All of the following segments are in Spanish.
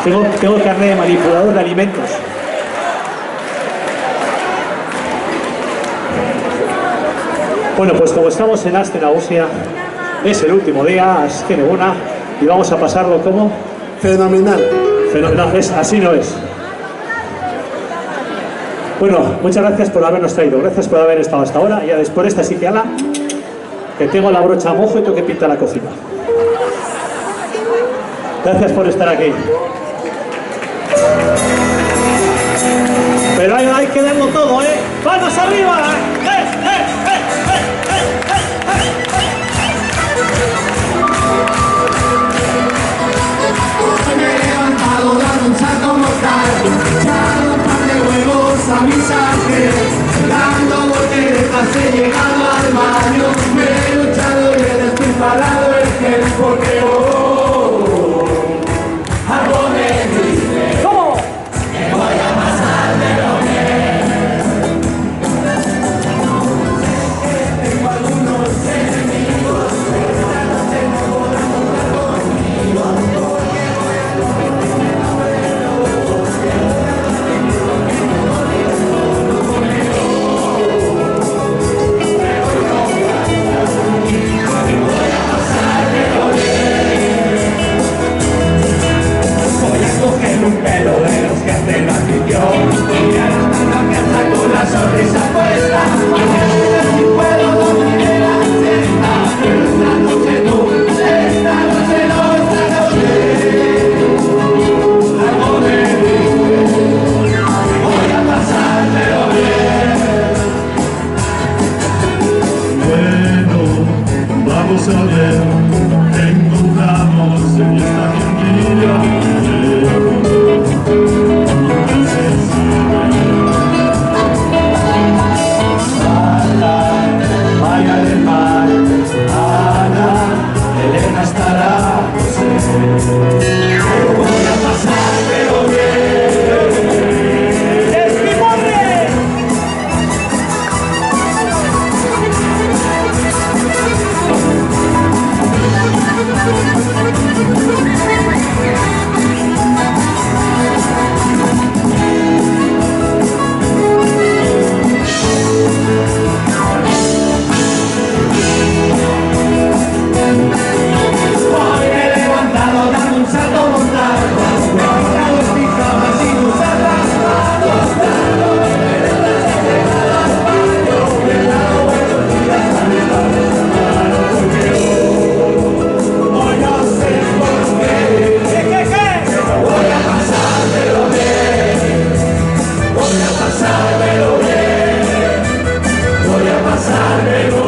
Tengo carnet de manipulador de alimentos. Bueno, pues como estamos en Aste Nagusia, es el último día, azken eguna, y vamos a pasarlo como... Fenomenal. Fenomenal, así no es. Bueno, muchas gracias por habernos traído, gracias por haber estado hasta ahora. Ya después de esta sitiala, que tengo la brocha a mojo y tengo que pintar la cocina. Gracias por estar aquí. Pero hay que darlo todo, ¿eh? ¡Palmas arriba! Me he levantado, dado un salto mortal, echado un par de huevos a mis ángeles, dando volteretas he llegado al baño, me he duchado y he despilfarrado el gel porque algo me dice. ¿Cómo? Que voy a pasar de lo bien. Tengo algunos enemigos, pero esta noche no podrán contar conmigo. Un pelo de los que hacen afición y a la casa con la sonrisa puesta. Si puedo dormir la siesta, pero esta noche no, esta noche no, esta noche algo me dice, voy a pasármelo bien. Bueno, vamos a ver qué encontramos en esta guindilla. Vaya del mar, Ana, Elena estará, no sé, pero voy a pasármelo bien. Hoy me he levantado dando un salto mortal, me he quitado el pijama sin usar las manos, dándome veredas he llegado al baño, me he dado buenos días a mis padres hermanos, porque hoy no sé por qué, pero voy a pasármelo bien, voy a pasármelo bien, voy a pasármelo.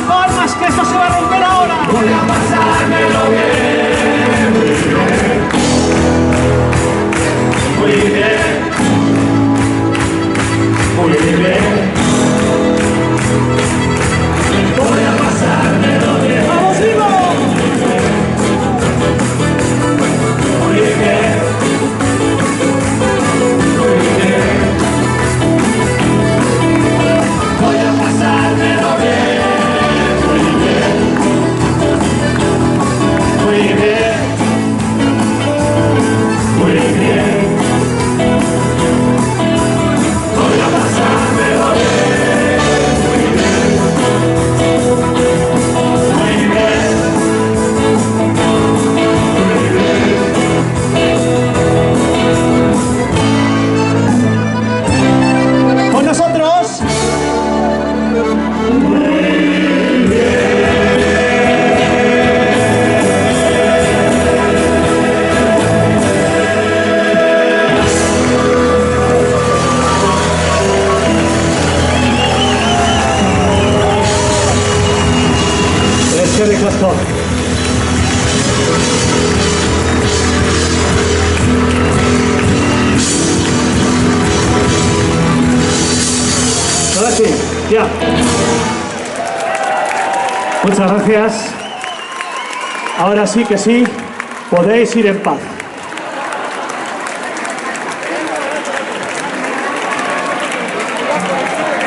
Palmas, que esto se va a romper ahora. Voy a pasármelo bien, muy bien, muy bien, voy a pasármelo bien. ¡Vamos, vivo! Muy bien, muy bien, voy a pasármelo bien. Muy bien, muy bien, voy a pasármelo bien, muy bien, muy bien, muy bien. Con nosotros. Ahora sí, ya. Muchas gracias. Ahora sí que sí, podéis ir en paz. Gracias.